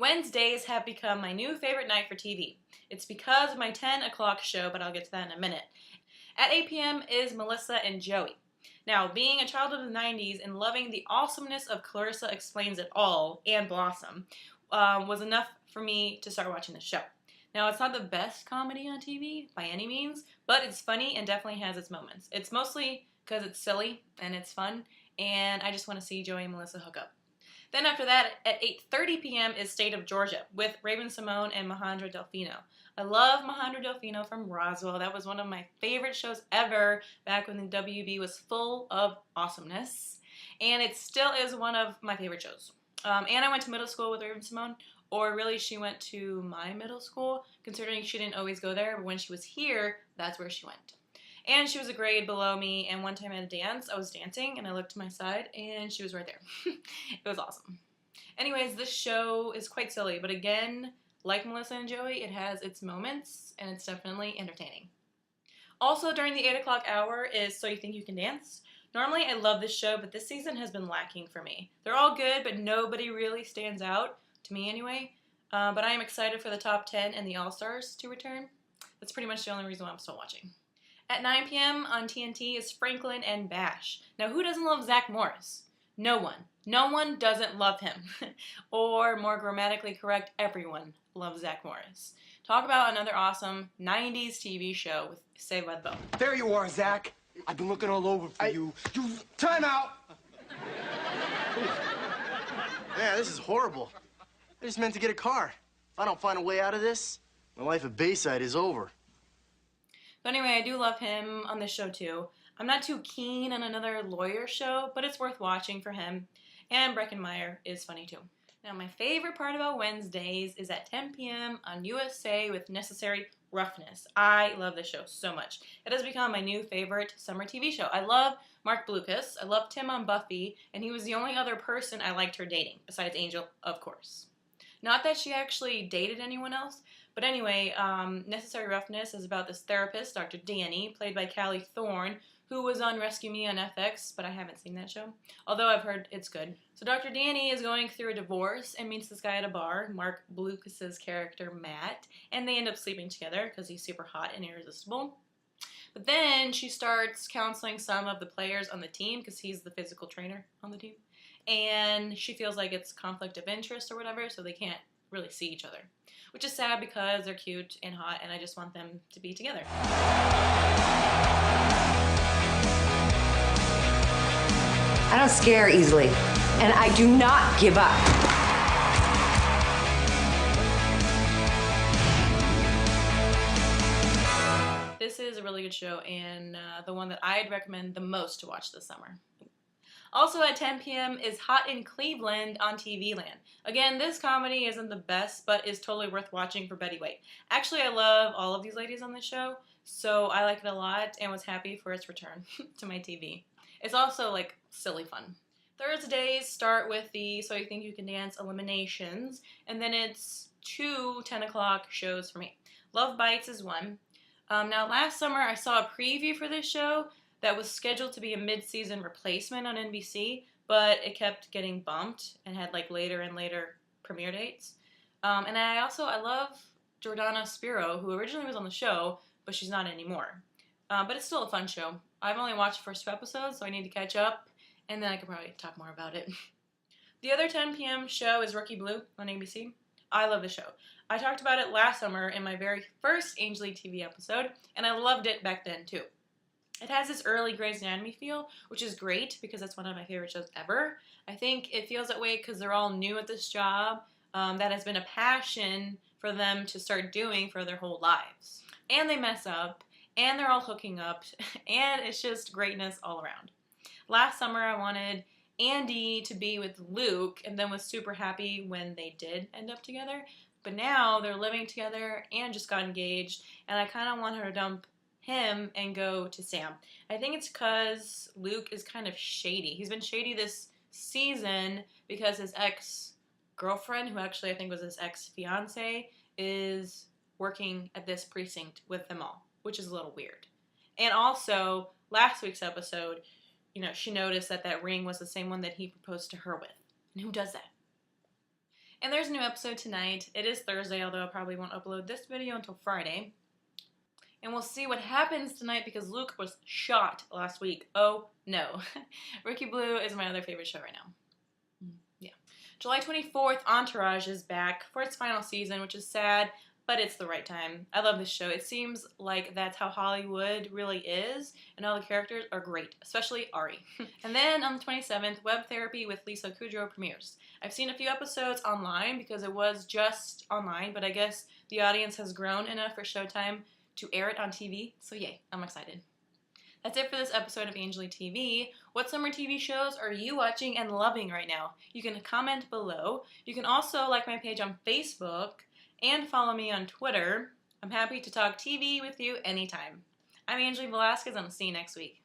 Wednesdays have become my new favorite night for TV. It's because of my 10 o'clock show, but I'll get to that in a minute. At 8 p.m. is Melissa and Joey. Now, being a child of the 90s and loving the awesomeness of Clarissa Explains It All and Blossom was enough for me to start watching the show. Now, it's not the best comedy on TV by any means, but it's funny and definitely has its moments. It's mostly because it's silly and it's fun, and I just want to see Joey and Melissa hook up. Then after that, at 8:30 p.m. is State of Georgia with Raven-Symoné and Mahendra Delfino. I love Mahendra Delfino from Roswell. That was one of my favorite shows ever back when the WB was full of awesomeness. And it still is one of my favorite shows. And I went to middle school with Raven-Symoné, or really she went to my middle school, considering she didn't always go there, but when she was here, that's where she went. And she was a grade below me, and one time at a dance, I was dancing, and I looked to my side, and she was right there. It was awesome. Anyways, this show is quite silly, but again, like Melissa and Joey, it has its moments, and it's definitely entertaining. Also, during the 8 o'clock hour is So You Think You Can Dance. Normally, I love this show, but this season has been lacking for me. They're all good, but nobody really stands out, to me anyway. But I am excited for the top 10 and the All-Stars to return. That's pretty much the only reason why I'm still watching. At 9 p.m. on TNT is Franklin and Bash. Now, who doesn't love Zach Morris? No one. No one doesn't love him. Or, more grammatically correct, everyone loves Zach Morris. Talk about another awesome 90s TV show with Saved by the Bell. There you are, Zach. I've been looking all over for you. Time out! Yeah, this is horrible. I just meant to get a car. If I don't find a way out of this, my life at Bayside is over. But anyway, I do love him on this show too. I'm not too keen on another lawyer show, but it's worth watching for him. And Breckenmeyer is funny too. Now, my favorite part about Wednesdays is at 10 p.m. on USA with Necessary Roughness. I love this show so much. It has become my new favorite summer TV show. I love Mark Blucas. I loved him on Buffy, and he was the only other person I liked her dating, besides Angel, of course. Not that she actually dated anyone else, but anyway, Necessary Roughness is about this therapist, Dr. Danny, played by Callie Thorne, who was on Rescue Me on FX, but I haven't seen that show, although I've heard it's good. So Dr. Danny is going through a divorce and meets this guy at a bar, Mark Blucas' character, Matt, and they end up sleeping together because he's super hot and irresistible. But then she starts counseling some of the players on the team because he's the physical trainer on the team. And she feels like it's conflict of interest or whatever, so they can't really see each other. Which is sad because they're cute and hot, and I just want them to be together. I don't scare easily, and I do not give up. This is a really good show, and the one that I'd recommend the most to watch this summer. Also at 10 p.m. is Hot in Cleveland on TV Land. Again, this comedy isn't the best, but is totally worth watching for Betty White. Actually, I love all of these ladies on this show, so I like it a lot and was happy for its return to my TV. It's also, like, silly fun. Thursdays start with the So You Think You Can Dance eliminations, and then it's 2 10 o'clock shows for me. Love Bites is one. Now, last summer, I saw a preview for this show that was scheduled to be a mid-season replacement on NBC, but it kept getting bumped and had like later and later premiere dates. And I love Jordana Spiro, who originally was on the show, but she's not anymore. But it's still a fun show. I've only watched the first 2 episodes, so I need to catch up, and then I could probably talk more about it. The other 10 p.m. show is Rookie Blue on ABC. I love the show. I talked about it last summer in my very first AnjuliTV episode, and I loved it back then too. It has this early Grey's Anatomy feel, which is great because that's one of my favorite shows ever. I think it feels that way because they're all new at this job. That has been a passion for them to start doing for their whole lives. And they mess up, and they're all hooking up, and it's just greatness all around. Last summer, I wanted Andy to be with Luke, and then was super happy when they did end up together. But now they're living together and just got engaged, and I kind of want her to dump him and go to Sam. I think it's because Luke is kind of shady. He's been shady this season because his ex-girlfriend, who actually I think was his ex-fiance, is working at this precinct with them all, which is a little weird. And also, last week's episode, she noticed that that ring was the same one that he proposed to her with. And who does that? And there's a new episode tonight. It is Thursday, although I probably won't upload this video until Friday. And we'll see what happens tonight because Luke was shot last week. Oh no. Ricky Blue is my other favorite show right now. Yeah. July 24th, Entourage is back for its final season, which is sad, but it's the right time. I love this show. It seems like that's how Hollywood really is, and all the characters are great, especially Ari. And then on the 27th, Web Therapy with Lisa Kudrow premieres. I've seen a few episodes online because it was just online, but I guess the audience has grown enough for Showtime to air it on TV, so yay, I'm excited. That's it for this episode of AnjuliTV. What summer TV shows are you watching and loving right now? You can comment below. You can also like my page on Facebook and follow me on Twitter. I'm happy to talk TV with you anytime. I'm Anjuli Velazquez, and I'll see you next week.